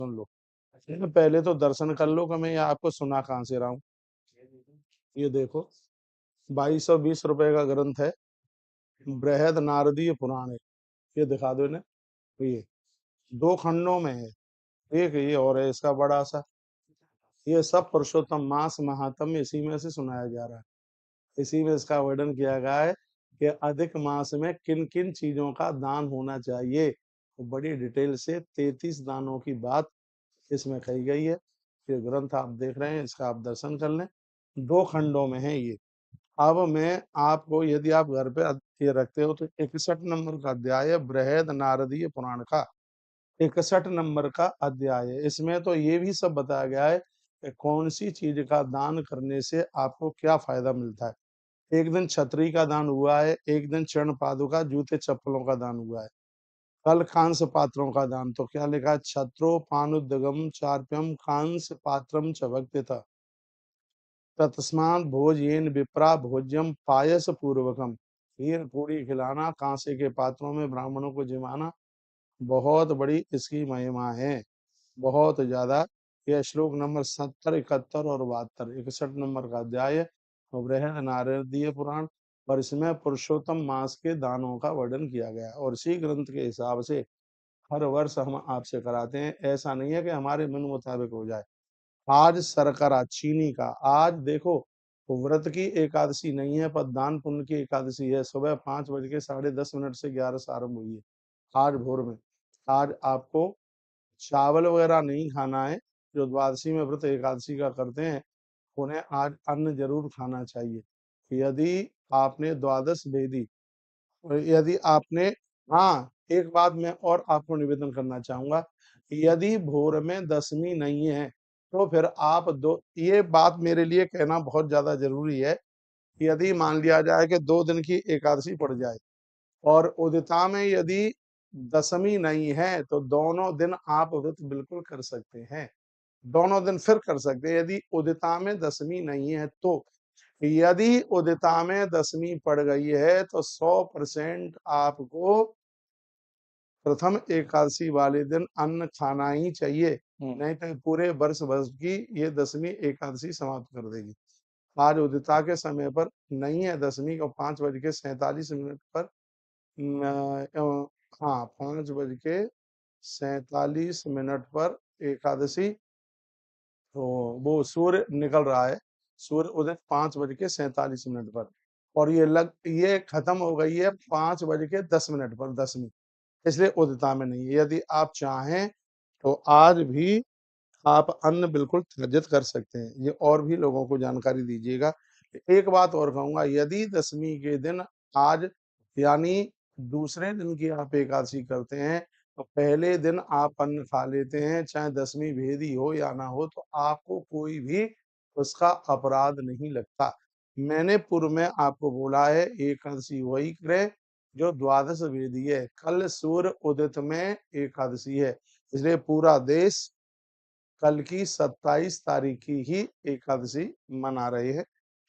सुन लो। पहले तो दर्शन कर लो कि मैं ये आपको सुना कहाँ से रहा हूँ। ये देखो, 2220 रुपए का ग्रंथ है, बृहद नारदीय पुराण है। ये दिखा दो इन्हें। ये 2 खंडों में है। एक ये और है इसका बड़ा सा। ये सब पुरुषोत्तम मास महात्म्य इसी में से सुनाया जा रहा है। इसी में इसका वर्णन किया गया है कि अधिक मास में किन किन चीजों का दान होना चाहिए। तो बड़ी डिटेल से 33 दानों की बात इसमें कही गई है। ये ग्रंथ आप देख रहे हैं, इसका आप दर्शन कर लें। 2 खंडों में है ये। अब मैं आपको, यदि आप घर पे ये रखते हो, तो 61 नंबर का अध्याय है बृहद नारदीय पुराण का। 61 नंबर का अध्याय है। इसमें तो ये भी सब बताया गया है कि कौन सी चीज का दान करने से आपको क्या फायदा मिलता है। एक दिन छतरी का दान हुआ है, एक दिन चरण पादुका जूते चप्पलों का दान हुआ है, कल कांस्य पात्रों का दान। तो क्या लिखा है, छत्रो पानुदगम चार्प्यम कांस्य पात्रम च भक्तिता तस्मात् भोजयेन विप्रा भोज्यम पायस पूर्वकम। खीर पूरी खिलाना, कांसे के पात्रों में ब्राह्मणों को जिमाना, बहुत बड़ी इसकी महिमा है, बहुत ज्यादा। यह श्लोक नंबर 70, 71 और 72, 61 नंबर का अध्याय है और बृहद नारदीय पुराण। और इसमें पुरुषोत्तम मास के दानों का वर्णन किया गया है। और इसी ग्रंथ के हिसाब से हर वर्ष हम आपसे कराते हैं। ऐसा नहीं है कि हमारे मन मुताबिक हो जाए। आज सरकरा चीनी का, आज देखो, व्रत की एकादशी नहीं है पर दान पुण्य की एकादशी है। सुबह 5 बज के 10:30 से 11 से आरंभ हुई है, आज भोर में। आज आपको चावल वगैरह नहीं खाना है। जो द्वादशी में व्रत एकादशी का करते हैं, उन्हें आज अन्न जरूर खाना चाहिए। यदि आपने द्वादश भेदी, यदि आपने, हाँ, एक बात मैं और आपको निवेदन करना चाहूंगा। यदि भोर में दशमी नहीं है, तो फिर आप दो, ये बात मेरे लिए कहना बहुत ज्यादा जरूरी है। यदि मान लिया जाए कि 2 दिन की एकादशी पड़ जाए और उदिता में यदि दशमी नहीं है, तो दोनों दिन आप व्रत बिल्कुल कर सकते हैं। दोनों दिन फिर कर सकते हैं यदि उदिता में दशमी नहीं है तो। यदि उदिता में दशमी पड़ गई है तो 100% आपको प्रथम एकादशी वाले दिन अन्न खाना ही चाहिए। नहीं तो पूरे वर्ष भर की ये दशमी एकादशी समाप्त कर देगी। आज उदिता के समय पर नहीं है दशमी को, 5:47 पर हाँ, 5:47 पर एकादशी, तो वो सूर्य निकल रहा है। सूर्य उदय 5:47 पर, और ये खत्म हो गई है 5:10 पर दसवीं। इसलिए उदिता में नहीं है। यदि आप चाहें तो आज भी आप अन्न बिल्कुल त्याजित कर सकते हैं। ये और भी लोगों को जानकारी दीजिएगा। एक बात और कहूंगा, यदि दशमी के दिन आज, यानी दूसरे दिन की आप एकादशी करते हैं, तो पहले दिन आप अन्न खा लेते हैं, चाहे दशमी भेदी हो या ना हो, तो आपको कोई भी उसका अपराध नहीं लगता। मैंने पूर्व में आपको बोला है, एकादशी वही करे जो द्वादश भेदी है। कल सूर्य उदित में एकादशी है, इसलिए पूरा देश कल की 27 तारीख की ही एकादशी मना रहे हैं।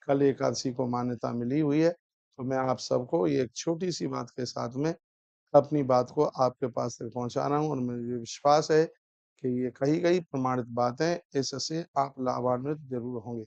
कल एकादशी को मान्यता मिली हुई है। तो मैं आप सबको ये एक छोटी सी बात के साथ में अपनी बात को आपके पास तक पहुंचा रहा हूँ, और मुझे विश्वास है कि ये कही गई प्रमाणित बातें, इससे आप लाभान्वित जरूर होंगे।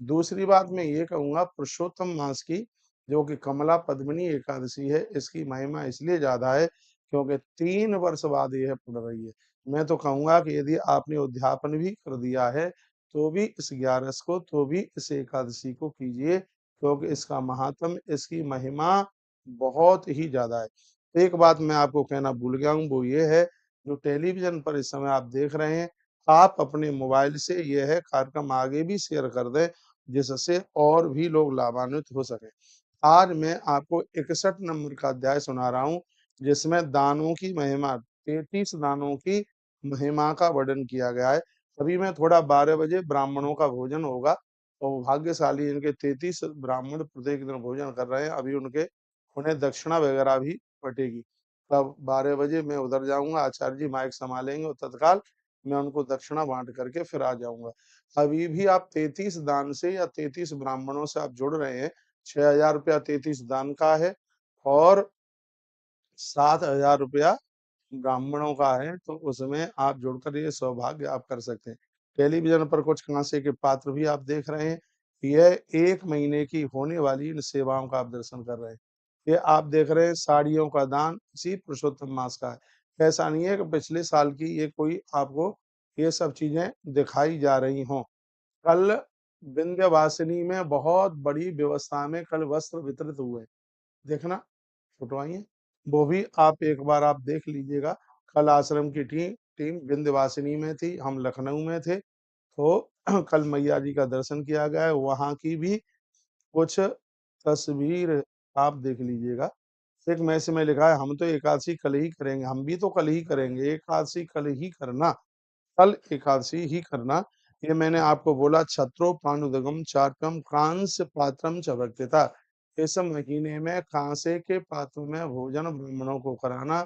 दूसरी बात मैं ये कहूंगा, पुरुषोत्तम मास की जो कि कमला पद्मिनी एकादशी है, इसकी महिमा इसलिए ज्यादा है क्योंकि 3 वर्ष बाद यह पड़ रही है। मैं तो कहूंगा कि यदि आपने उद्यापन भी कर दिया है, तो भी इस 11 को, तो भी इस एकादशी को कीजिए, क्योंकि इसका महात्म, इसकी महिमा बहुत ही ज्यादा है। एक बात मैं आपको कहना भूल गया हूँ, वो ये है, जो टेलीविजन पर इस समय आप देख रहे हैं, आप अपने मोबाइल से यह है कार्यक्रम आगे भी शेयर कर दें, जिससे और भी लोग लाभान्वित हो सके। आज मैं आपको 61 नंबर का अध्याय सुना रहा हूँ, जिसमें दानों की महिमा, 33 दानों की महिमा का वर्णन किया गया है। अभी मैं थोड़ा 12 बजे ब्राह्मणों का भोजन होगा, और भाग्यशाली इनके 33 ब्राह्मण प्रत्येक दिन भोजन कर रहे हैं। अभी उन्हें दक्षिणा वगैरह भी बटेगी। तब 12 बजे मैं उधर जाऊंगा, आचार्य जी माइक संभालेंगे और तत्काल मैं उनको दक्षिणा बांट करके फिर आ जाऊंगा। अभी भी आप 33 दान से या 33 ब्राह्मणों से आप जुड़ रहे हैं, 6,000 रुपया 33 दान का है, और 7,000 रुपया ब्राह्मणों का है तो उसमें आप जुड़कर ये सौभाग्य आप कर सकते हैं। टेलीविज़न पर कुछ कांसे के पात्र भी आप देख रहे हैं। यह 1 महीने की होने वाली इन सेवाओं का आप दर्शन कर रहे हैं। ये आप देख रहे हैं साड़ियों का दान इसी पुरुषोत्तम मास का है। ऐसा नहीं है कि पिछले साल की ये कोई आपको ये सब चीज़ें दिखाई जा रही हों। कल विंध्यवासिनी में बहुत बड़ी व्यवस्था में कल वस्त्र वितरित हुए। देखना, फ़ोटो आई है। वो भी आप एक बार आप देख लीजिएगा। कल आश्रम की टीम विंध्यवासिनी में थी, हम लखनऊ में थे। तो कल मैया जी का दर्शन किया गया है, वहाँ की भी कुछ तस्वीर आप देख लीजिएगा। एक मैसेज में लिखा है हम तो एकादशी कल ही करेंगे, हम भी तो कल ही करेंगे, एकादशी कल ही करना। कल एकादशी ही करना। ये मैंने आपको बोला छत्रो पानुदगम चाटकम कांस्य पात्रम च भक्षिता। इस महीने में कांसे के पात्र में भोजन ब्राह्मणों को कराना,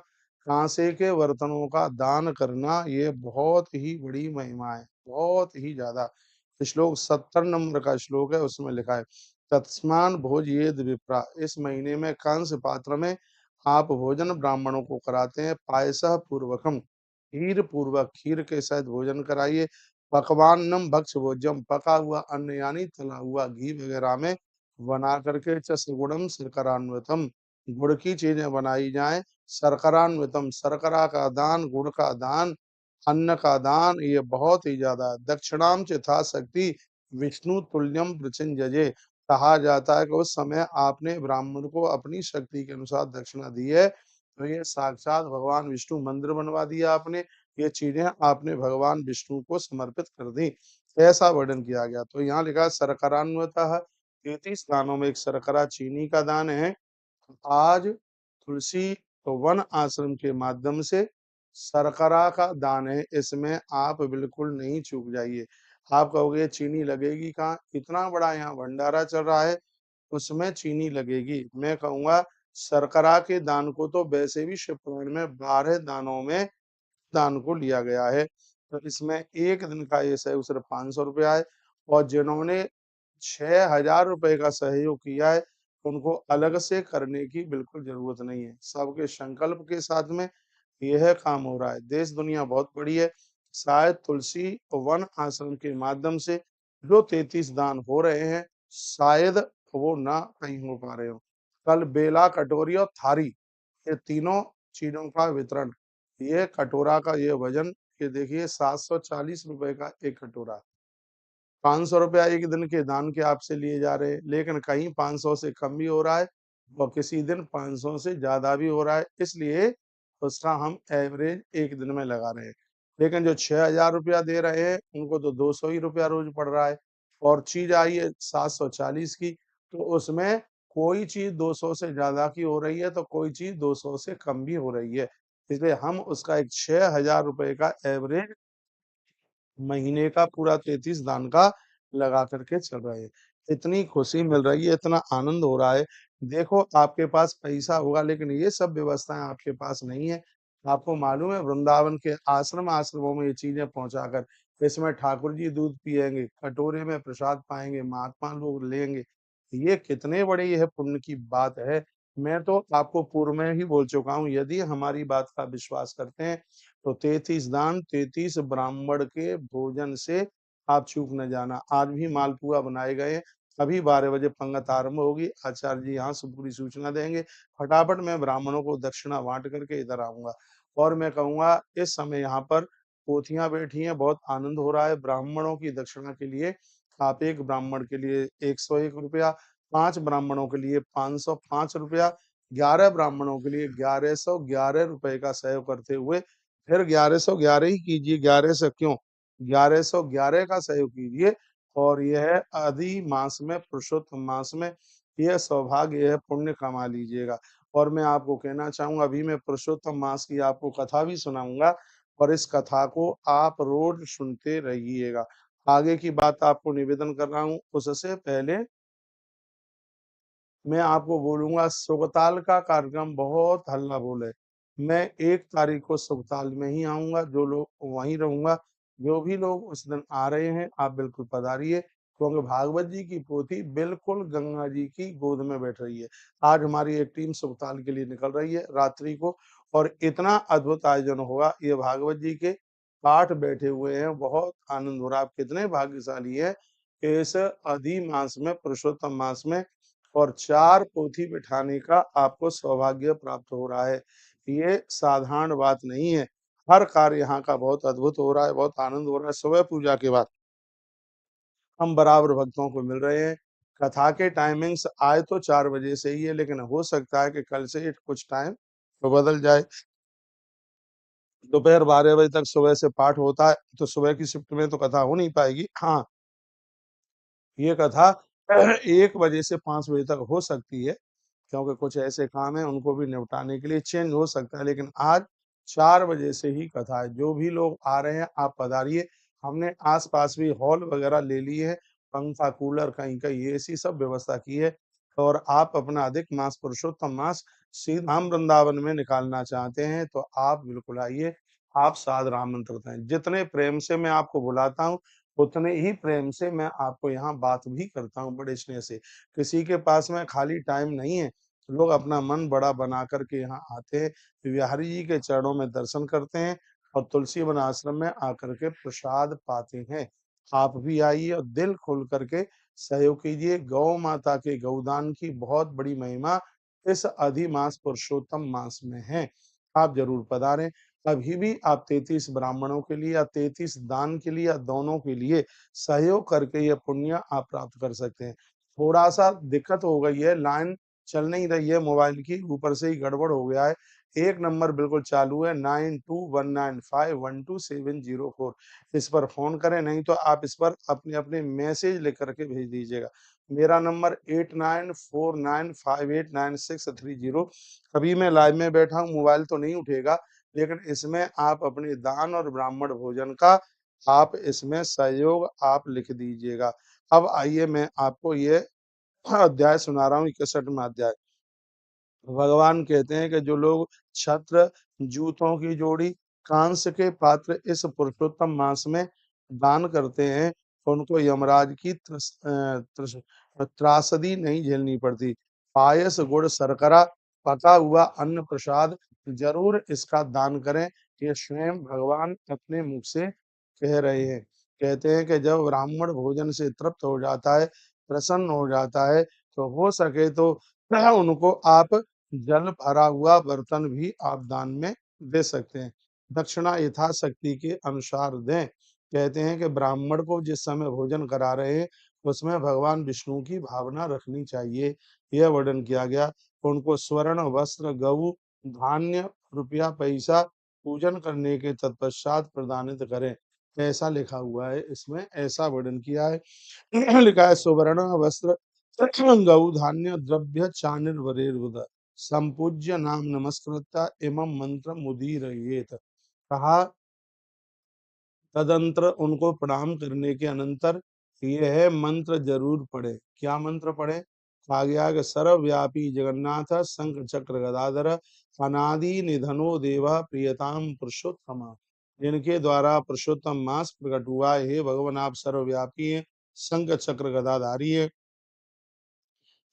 कांसे के बर्तनों का दान करना, ये बहुत ही बड़ी महिमा है, बहुत ही ज्यादा। श्लोक 70 नंबर का श्लोक है, उसमें लिखा है तत्स्मान भोजयेद विप्रा। इस महीने में कांस्य पात्र में आप भोजन ब्राह्मणों को कराते हैं। पायसः पूर्वकम, खीर पूर्वक, खीर के साथ भोजन कराइए। पकवान्नम भक्ष भोज्यम, पका हुआ अन्न यानी तला हुआ घी वगैरह में बना करके च सुगुणम शर्करान्वितम, गुड़ की चीजें बनाई जाएं। शर्करान्वितम, शर्करा का दान, गुड़ का दान, अन्न का दान, ये बहुत ही ज्यादा है। दक्षिणाम च यथाशक्ति विष्णु तुल्यम प्रचिंजये। कहा जाता है कि उस समय आपने ब्राह्मण को अपनी शक्ति के अनुसार दक्षिणा दी है, तो ये साक्षात भगवान विष्णु मंदिर बनवा दिया आपने, ये चीजें आपने भगवान विष्णु को समर्पित कर दी, ऐसा वर्णन किया गया। तो यहाँ लिखा है शर्करान्वितः, 33 दानों में एक शर्करा चीनी का दान है। आज तुलसी वन आश्रम के माध्यम से शर्करा का दान है, इसमें आप बिल्कुल नहीं चूक जाइए। आप कहोगे चीनी लगेगी कहाँ? इतना बड़ा यहाँ भंडारा चल रहा है, उसमें चीनी लगेगी। मैं कहूँगा शर्करा के दान को तो वैसे भी शिव पुराण में 12 दानों में दान को लिया गया है। तो इसमें एक दिन का ये सहयोग सिर्फ 500 रुपया है, और जिन्होंने 6000 रुपए का सहयोग किया है, उनको अलग से करने की बिल्कुल जरूरत नहीं है। सबके संकल्प के साथ में यह काम हो रहा है। देश दुनिया बहुत बड़ी है। शायद तुलसी वन आश्रम के माध्यम से जो 33 दान हो रहे हैं, शायद वो ना कहीं हो पा रहे हो। कल बेला, कटोरी और थारी, ये तीनों चीजों का वितरण। ये कटोरा का ये वजन, ये देखिए 740 रुपए का एक कटोरा। 500 रुपया एक दिन के दान के आपसे लिए जा रहे हैं, लेकिन कहीं 500 से कम भी हो रहा है और किसी दिन 500 से ज्यादा भी हो रहा है, इसलिए उसका हम एवरेज एक दिन में लगा रहे हैं। लेकिन जो 6000 रुपया दे रहे हैं, उनको तो 200 ही रुपया रोज पड़ रहा है, और चीज आई है 740 की, तो उसमें कोई चीज 200 से ज्यादा की हो रही है, तो कोई चीज 200 से कम भी हो रही है। इसलिए हम उसका एक 6000 रुपए का एवरेज महीने का पूरा 33 दान का लगा करके चल रहे हैं। इतनी खुशी मिल रही है, इतना आनंद हो रहा है। देखो आपके पास पैसा होगा, लेकिन ये सब व्यवस्थाएं आपके पास नहीं है। आपको मालूम है वृंदावन के आश्रमों में ये चीजें पहुंचाकर, इसमें ठाकुर जी दूध पिएंगे, कटोरे में प्रसाद पाएंगे, महात्मा लोग लेंगे। ये कितने बड़ी यह पुण्य की बात है। मैं तो आपको पूर्व में ही बोल चुका हूँ, यदि हमारी बात का विश्वास करते हैं तो 33 दान 33 ब्राह्मण के भोजन से आप चूक न जाना। आज भी मालपुआ बनाए गए हैं। अभी 12 बजे पंगत आरंभ होगी, आचार्य जी यहाँ से पूरी सूचना देंगे। फटाफट मैं ब्राह्मणों को दक्षिणा बांट करके इधर आऊंगा। और मैं कहूंगा इस समय यहाँ पर पोथियां बैठी हैं, बहुत आनंद हो रहा है। ब्राह्मणों की दक्षिणा के लिए आप एक ब्राह्मण के लिए 101 रुपया, 5 ब्राह्मणों के लिए 505 रुपया, 11 ब्राह्मणों के लिए 1111 रुपए का सहयोग करते हुए, फिर 1111 ही कीजिए, 1100 क्यों, 1111 का सहयोग कीजिए। और यह आदि मास में, पुरुषोत्तम मास में, यह सौभाग्य, यह पुण्य कमा लीजिएगा। और मैं आपको कहना चाहूंगा, अभी मैं पुरुषोत्तम मास की आपको कथा भी सुनाऊंगा, और इस कथा को आप रोज सुनते रहिएगा। आगे की बात आपको निवेदन कर रहा हूँ, उससे पहले मैं आपको बोलूंगा सुगताल का कार्यक्रम बहुत हल्ला बोल है। मैं 1 तारीख को सुगताल में ही आऊंगा, जो लोग वहीं रहूंगा। जो भी लोग उस दिन आ रहे हैं, आप बिल्कुल पधारिए। क्योंकि भागवत जी की पोथी बिल्कुल गंगा जी की गोद में बैठ रही है। आज हमारी एक टीम सुबताल के लिए निकल रही है रात्रि को, और इतना अद्भुत आयोजन होगा। ये भागवत जी के पाठ बैठे हुए हैं, बहुत आनंद हो रहा है। आप कितने भाग्यशाली हैं कि इस अधि मास में, पुरुषोत्तम मास में, और 4 पोथी बिठाने का आपको सौभाग्य प्राप्त हो रहा है। ये साधारण बात नहीं है। हर कार्य यहाँ का बहुत अद्भुत हो रहा है, बहुत आनंद हो रहा है। सुबह पूजा के बाद हम बराबर भक्तों को मिल रहे हैं। कथा के टाइमिंग्स आए तो 4 बजे से ही है, लेकिन हो सकता है कि कल से कुछ टाइम तो बदल जाए। दोपहर 12 बजे तक सुबह से पाठ होता है, तो सुबह की शिफ्ट में तो कथा हो नहीं पाएगी। हाँ, ये कथा 1 बजे से 5 बजे तक हो सकती है, क्योंकि कुछ ऐसे काम हैं उनको भी निपटाने के लिए चेंज हो सकता है, लेकिन आज 4 बजे से ही कथा है। जो भी लोग आ रहे हैं आप पधारिए। हमने आस-पास भी हॉल वगैरह ले लिए हैं, पंखा, कूलर, कहीं-कहीं एसी सब व्यवस्था की है। और आप अपना अधिक मास, पुरुषोत्तम मास श्री धाम वृंदावन में निकालना चाहते हैं तो आप बिल्कुल आइए, आप सादर आमंत्रित हैं। जितने प्रेम से मैं आपको बुलाता हूँ, उतने ही प्रेम से मैं आपको यहाँ बात भी करता हूँ, बड़े स्नेह से। किसी के पास में खाली टाइम नहीं है, लोग अपना मन बड़ा बना कर के यहाँ आते हैं, बिहारी जी के चरणों में दर्शन करते हैं और तुलसी वन आश्रम में आकर के प्रसाद पाते हैं। आप भी आइए और दिल खोल करके सहयोग कीजिए। गौ माता के गौदान की बहुत बड़ी महिमा इस अधि मास, पुरुषोत्तम मास में है। आप जरूर पधारें। अभी भी आप 33 ब्राह्मणों के लिए या 33 दान के लिए या दोनों के लिए सहयोग करके ये पुण्य आप प्राप्त कर सकते हैं। थोड़ा-सा दिक्कत हो गई है, लाइन चल नहीं रही है मोबाइल की, ऊपर से ही गड़बड़ हो गया है। एक नंबर बिल्कुल चालू है, 9219512704। इस पर फ़ोन करें, नहीं तो आप इस पर अपने-अपने मैसेज लिख कर के भेज दीजिएगा। मेरा नंबर 8949589630। अभी मैं लाइव में बैठा हूँ, मोबाइल तो नहीं उठेगा, लेकिन इसमें आप अपने दान और ब्राह्मण भोजन का आप इसमें सहयोग आप लिख दीजिएगा। अब आइए मैं आपको ये अध्याय सुना रहा हूँ, 61वाँ अध्याय। भगवान कहते हैं कि जो लोग छत्र, जूतों की जोड़ी, कांस्य के पात्र इस पुरुषोत्तम मास में दान करते हैं, तो उनको यमराज की त्रासदी नहीं झेलनी पड़ती। पायस, गुड़, शर्करा, पका हुआ अन्न प्रसाद जरूर इसका दान करें। ये स्वयं भगवान अपने मुख से कह रहे हैं। कहते हैं कि जब ब्राह्मण भोजन से तृप्त हो जाता है, प्रसन्न हो जाता है, तो हो सके तो उनको आप जल भरा हुआ बर्तन भी आप दान में दे सकते हैं। दक्षिणा यथाशक्ति के अनुसार दें। कहते हैं कि ब्राह्मण को जिस समय भोजन करा रहे हैं, उसमें भगवान विष्णु की भावना रखनी चाहिए। यह वर्णन किया गया। उनको स्वर्ण, वस्त्र, गऊ, धान्य, रुपया, पैसा पूजन करने के तत्पश्चात प्रदानित करें। ऐसा लिखा हुआ है इसमें, ऐसा वर्णन किया है। लिखा है सुवर्ण वस्त्र गौ धान्य द्रव्य चानिर्वरेर्वद संपूज्य नाम नमस्कृत्य इमं मंत्र मुदीरयेत। कहा तदंतर उनको प्रणाम करने के अनंतर यह मंत्र जरूर पढ़े। क्या मंत्र पढ़े? कहा गया कि सर्वव्यापी जगन्नाथ शंख चक्र गदाधर अनादि निधनो देवा प्रियताम पुरुषोत्तम। जिनके द्वारा पुरुषोत्तम मास प्रकट हुआ है, हे भगवान आप सर्वव्यापी हैं, शंख चक्र गदाधारी है,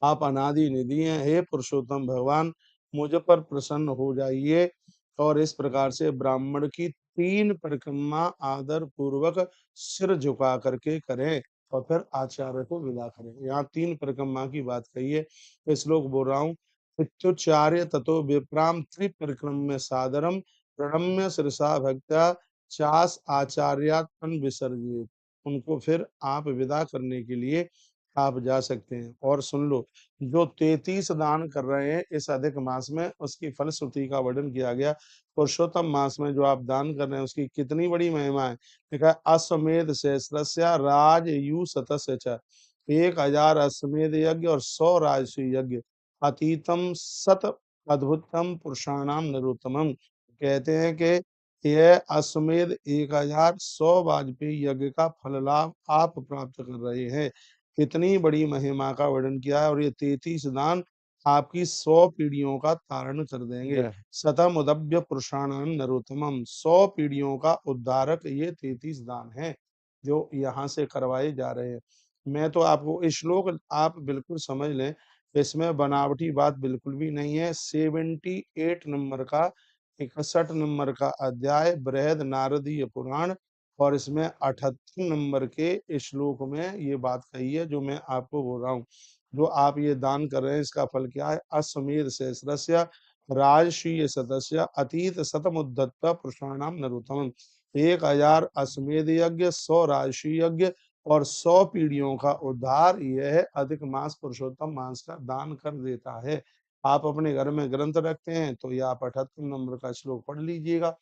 आप अनादि निधि हैं। हे पुरुषोत्तम भगवान, मुझ पर प्रसन्न हो जाइए। और इस प्रकार से ब्राह्मण की 3 परिक्रमा आदर पूर्वक सिर झुका करके करें और फिर आचार्य को विदा करें। यहाँ 3 परिक्रमा की बात कही है। मैं श्लोक बोल रहा हूँ। इत्युच्चार्य ततो विप्राम त्रिपरिक्रम्य सादरम प्रणम्य शिरसा भक्त्या चास आचार्यात्मन विसर्जित। उनको फिर आप विदा करने के लिए आप जा सकते हैं। और सुन लो, जो 33 दान कर रहे हैं इस अधिक मास में, उसकी फलश्रुति का वर्णन किया गया। पुरुषोत्तम मास में जो आप दान कर रहे हैं उसकी कितनी बड़ी महिमा है। लिखा है अश्वमेध सहस्रस्य राजयु शतस्य च। 1000 अश्वमेध यज्ञ और 100 राजसूय यज्ञ। अतीतम सत अद्भुतम पुरुषाणाम नरोत्तमम। कहते हैं कि यह अश्वमेध 1000 वाजपेयी यज्ञ का फल लाभ आप प्राप्त कर रहे हैं। इतनी बड़ी महिमा का वर्णन किया है। और ये 33 दान आपकी 100 पीढ़ियों का तारण कर देंगे। शतम उदभ्य पुरुषाणाम नरोत्तमम। 100 पीढ़ियों का उद्धारक ये 33 दान है जो यहाँ से करवाए जा रहे हैं। मैं तो आपको श्लोक आप बिल्कुल समझ लें, इसमें बनावटी बात बिल्कुल भी नहीं है। 78 नंबर का 61 नंबर का अध्याय बृहद नारदीय पुराण और इसमें 78 नंबर के श्लोक में ये बात कही है जो मैं आपको बोल रहा हूँ। जो आप ये दान कर रहे हैं इसका फल क्या है? अश्वमेध सहस्रस्य राजर्षीय सदस्य अतीत शतमुद्धत्त पुरुषाणाम नरोत्तमम्। 1000 अश्वमेध यज्ञ, 100 राजर्षि यज्ञ और 100 पीढ़ियों का उद्धार यह अधिक मास पुरुषोत्तम मास का दान कर देता है। आप अपने घर में ग्रंथ रखते हैं तो ये आप 78 नंबर का श्लोक पढ़ लीजिएगा।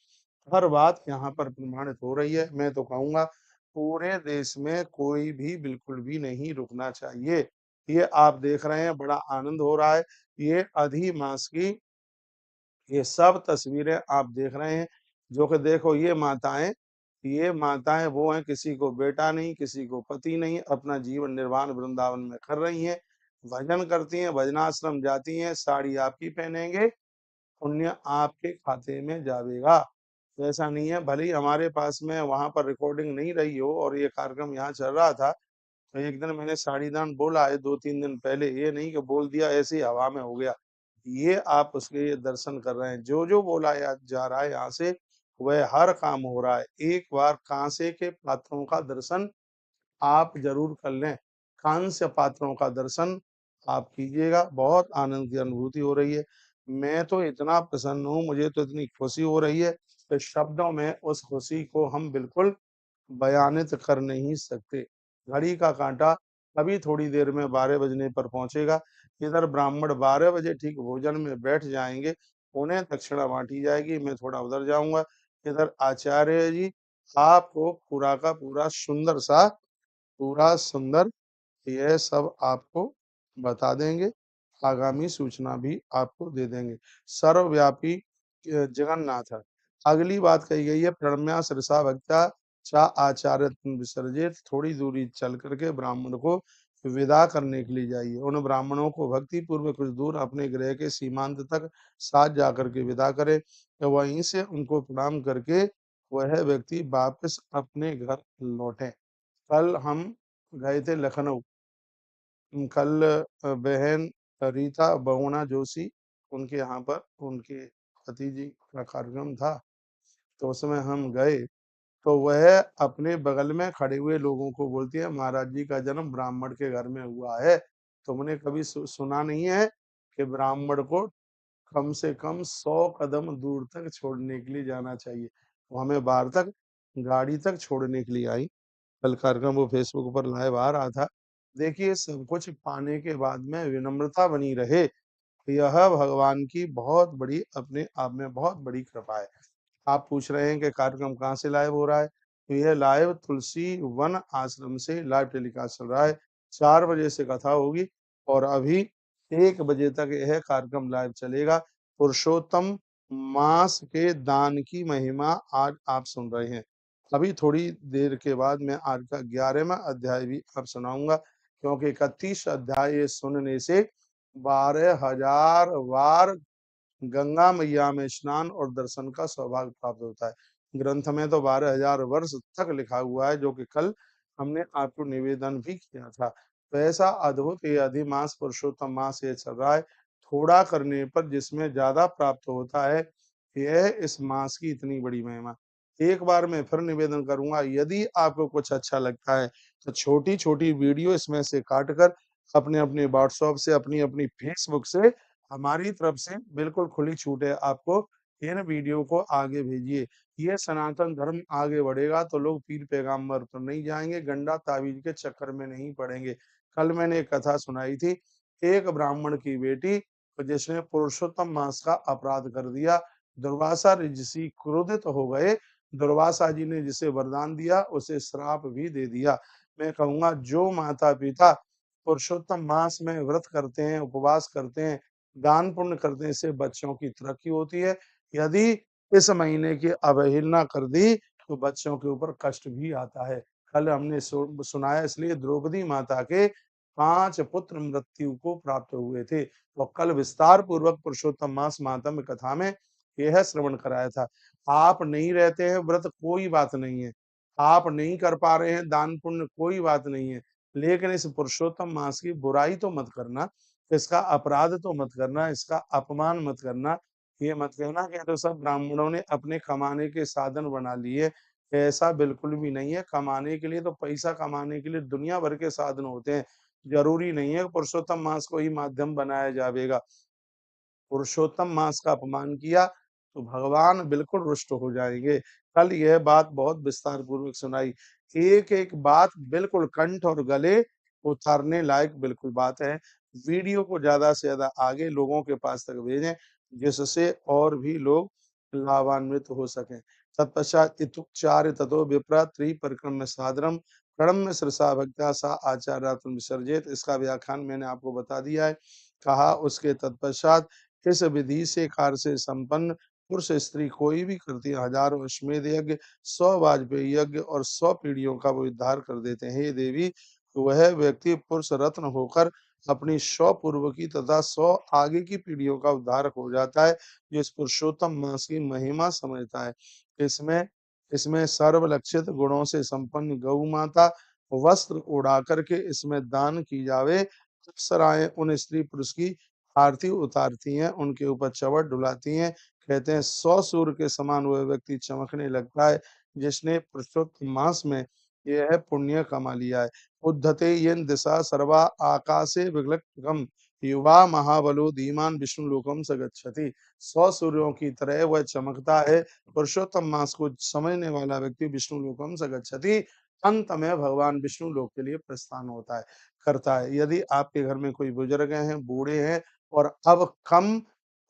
हर बात यहाँ पर प्रमाणित हो रही है। मैं तो कहूंगा पूरे देश में कोई भी बिल्कुल भी नहीं रुकना चाहिए। ये आप देख रहे हैं, बड़ा आनंद हो रहा है। ये अधि मास की ये सब तस्वीरें आप देख रहे हैं, जो कि देखो ये माताएं वो हैं, किसी को बेटा नहीं, किसी को पति नहीं, अपना जीवन निर्वाह वृंदावन में कर रही हैं, भजन करती हैं, भजनाश्रम जाती हैं, साड़ी आपकी पहनेंगे, पुण्य आपके खाते में जावेगा। तो ऐसा नहीं है, भले ही हमारे पास में वहां पर रिकॉर्डिंग नहीं रही हो और ये कार्यक्रम यहाँ चल रहा था, तो एक दिन मैंने साड़ीदान बोला है 2-3 दिन पहले, ये नहीं कि बोल दिया ऐसे ही हवा में हो गया। ये आप उसके ये दर्शन कर रहे हैं, जो बोला जा रहा है यहाँ से वह हर काम हो रहा है। एक बार कांसे के पात्रों का दर्शन आप जरूर कर लें। कांस्य पात्रों का दर्शन आप कीजिएगा, बहुत आनंद की अनुभूति हो रही है। मैं तो इतना प्रसन्न हूँ, मुझे तो इतनी खुशी हो रही है कि शब्दों में उस खुशी को हम बिल्कुल बयानित कर नहीं सकते। घड़ी का काँटा अभी थोड़ी देर में 12 बजने पर पहुँचेगा। इधर ब्राह्मण 12 बजे ठीक भोजन में बैठ जाएँगे, उन्हें दक्षिणा बाँटी जाएगी, मैं थोड़ा उधर जाऊँगा। इधर आचार्य जी आपको पूरा का पूरा पूरा सुंदर यह सब आपको बता देंगे, आगामी सूचना भी आपको दे देंगे। सर्वव्यापी जगन्नाथ। अगली बात कही गई है प्रणम्या सिरसा भक्त्या चा आचार्य विसर्जित, थोड़ी दूरी चल करके ब्राह्मण को विदा करने के लिए जाइए। उन ब्राह्मणों को भक्ति पूर्वक कुछ दूर अपने गृह के सीमांत तक साथ जाकर के विदा करें, तो वहीं से उनको प्रणाम करके वह व्यक्ति वापस अपने घर लौटे। कल हम गए थे लखनऊ। कल बहन रीता बहुगुणा जोशी उनके यहाँ पर उनके पति जी का कार्यक्रम था, तो उसमें हम गए, तो वह अपने बगल में खड़े हुए लोगों को बोलती है महाराज जी का जन्म ब्राह्मण के घर में हुआ है। तुमने कभी सुना नहीं है कि ब्राह्मण को कम से कम 100 कदम दूर तक छोड़ने के लिए जाना चाहिए। वो हमें बाहर तक गाड़ी तक छोड़ने के लिए आई। कल कार्यक्रम वो फेसबुक पर लाइव आ रहा था। देखिए सब कुछ पाने के बाद में विनम्रता बनी रहे, यह भगवान की बहुत बड़ी अपने आप में बहुत बड़ी कृपा है। आप पूछ रहे हैं कि कार्यक्रम कहाँ से लाइव हो रहा है? तो यह लाइव तुलसी वन आश्रम से लाइव टेलीकास्ट चल रहा है। 4 बजे से कथा होगी और अभी 1 बजे तक यह कार्यक्रम लाइव चलेगा। पुरुषोत्तम मास के दान की महिमा आज आप सुन रहे हैं। अभी थोड़ी देर के बाद मैं आज का 11वां अध्याय भी अब सुनाऊंगा, क्योंकि 31 अध्याय सुनने से 12,000 बार गंगा मैया में स्नान और दर्शन का सौभाग्य प्राप्त होता है। ग्रंथ में तो 12,000 वर्ष तक लिखा हुआ है, जो कि कल हमने आपको निवेदन भी किया था। तो ऐसा अद्भुत ये अधिमास पुरुषोत्तम मास ये चल रहा है। थोड़ा करने पर जिसमें ज्यादा प्राप्त होता है, यह इस मास की इतनी बड़ी महिमा। एक बार मैं फिर निवेदन करूंगा, यदि आपको कुछ अच्छा लगता है तो छोटी छोटी वीडियो इसमें से काट कर अपने अपने व्हाट्सएप से अपनी अपनी फेसबुक से हमारी तरफ से बिल्कुल खुली छूट है आपको, इन वीडियो को आगे भेजिए। ये सनातन धर्म आगे बढ़ेगा तो लोग पीर पैगंबर तो नहीं जाएंगे, गंडा ताबीज के चक्कर में नहीं पड़ेंगे। कल मैंने एक कथा सुनाई थी, एक ब्राह्मण की बेटी जिसने पुरुषोत्तम मास का अपराध कर दिया, दुर्वासा ऋषि क्रोधित हो गए, दुर्वासा जी ने जिसे वरदान दिया उसे श्राप भी दे दिया। मैं कहूंगा जो माता पिता पुरुषोत्तम मास में व्रत करते हैं, उपवास करते हैं, दान पुण्य करने से बच्चों की तरक्की होती है। यदि इस महीने की अवहेलना कर दी तो बच्चों के ऊपर कष्ट भी आता है। कल हमने सुनाया इसलिए द्रौपदी माता के 5 पुत्र मृत्यु को प्राप्त हुए थे, तो कल विस्तार पूर्वक पुरुषोत्तम मास मातम कथा में यह श्रवण कराया था। आप नहीं रहते हैं व्रत कोई बात नहीं है, आप नहीं कर पा रहे हैं दान पुण्य कोई बात नहीं है, लेकिन इस पुरुषोत्तम मास की बुराई तो मत करना, इसका अपराध तो मत करना, इसका अपमान मत करना। ये मत कहना कि ये तो सब ब्राह्मणों ने अपने कमाने के साधन बना लिए। ऐसा बिल्कुल भी नहीं है। कमाने के लिए तो पैसा कमाने के लिए दुनिया भर के साधन होते हैं। ज़रूरी नहीं है पुरुषोत्तम मास को ही माध्यम बनाया जावेगा। पुरुषोत्तम मास का अपमान किया तो भगवान बिल्कुल रुष्ट हो जाएंगे। कल यह बात बहुत विस्तार पूर्वक सुनाई। एक एक बात बिल्कुल कंठ और गले उतारने लायक बिल्कुल बात है। वीडियो को ज्यादा से ज्यादा आगे लोगों के पास तक भेजें, जिससे और भी लोग लाभान्वित हो सकें। तत्पश्चात इतुच्चार ततो विप्र त्रिपरिक्रम्य सादरम प्रणम्य शिरसा भक्त्या सा आचार्यात्म विसर्जित। इसका व्याख्यान मैंने आपको बता दिया है। कहा उसके तत्पश्चात इस विधि से कार्य से संपन्न पुरुष स्त्री कोई भी करती है, हजारों अश्वमेध यज्ञ, 100 वाजपेयी यज्ञ और 100 पीढ़ियों का वो उद्धार कर देते हैं। हे देवी, वह व्यक्ति पुरुष रत्न होकर अपनी 100 पूर्व की तथा 100 आगे की पीढ़ियों का उद्धार हो जाता है, जो इस पुरुषोत्तम मास की महिमा समझता है। इसमें इसमें सर्वलक्षित गुणों से संपन्न गौ माता वस्त्र उड़ा करके इसमें दान की जावे। अप्सराएं उन स्त्री पुरुष की आरती उतारती हैं, उनके ऊपर चवट डुलाती हैं। कहते हैं 100 सूर्य के समान वह व्यक्ति चमकने लगता है, जिसने पुरुषोत्तम मास में यह पुण्य कमा लिया है। उद्धते येन दिशा सर्वा आकाशे विग्लक्कम युवा महाबलो धीमान विष्णु लोकम स गच्छति। 100 सूर्यों की तरह वह चमकता है। पुरुषोत्तम मास को समझने वाला व्यक्ति विष्णु लोकम स गच्छति, अंत में भगवान विष्णु लोक के लिए प्रस्थान होता है, करता है। यदि आपके घर में कोई बुजुर्ग हैं, बूढ़े हैं और अब कम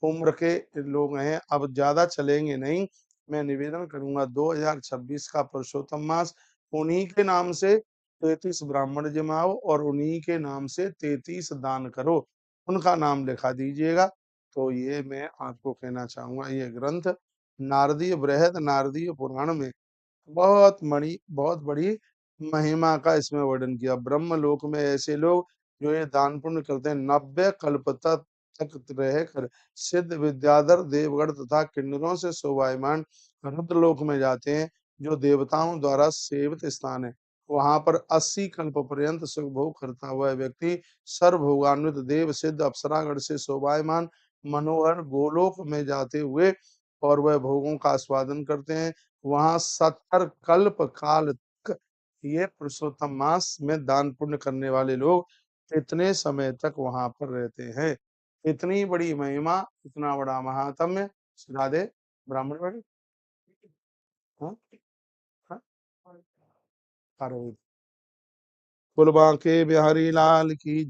उम्र के लोग हैं, अब ज्यादा चलेंगे नहीं, मैं निवेदन करूंगा 2026 का पुरुषोत्तम मास उन्हीं के नाम से 33 ब्राह्मण जमाओ और उन्हीं के नाम से 33 दान करो, उनका नाम लिखा दीजिएगा। तो ये मैं आपको कहना चाहूंगा। ये ग्रंथ नारदीय बृहद नारदीय पुराण में बहुत बड़ी महिमा का इसमें वर्णन किया। ब्रह्मलोक में ऐसे लोग जो ये दान पुण्य करते हैं, 90 कल्प तक रहकर सिद्ध विद्याधर देवगण तथा किन्नरों से शोभायमान रुद्रलोक में जाते हैं, जो देवताओं द्वारा सेवित स्थान है। वहां पर 80 कल्प पर्यंत सुख भोग करता हुआ व्यक्ति सर्वभोगान्वित देव सिद्ध अप्सरागण से शोभायमान मनोहर गोलोक में जाते हुए और वह भोगों का आस्वादन करते हैं। वहां 70 कल्प काल तक ये पुरुषोत्तम मास में दान पुण्य करने वाले लोग इतने समय तक वहां पर रहते हैं। इतनी बड़ी महिमा, इतना बड़ा महात्म्य। राधे ब्राह्मण बड़े हाँ हाँ बोल बांके बिहारी लाल की जय।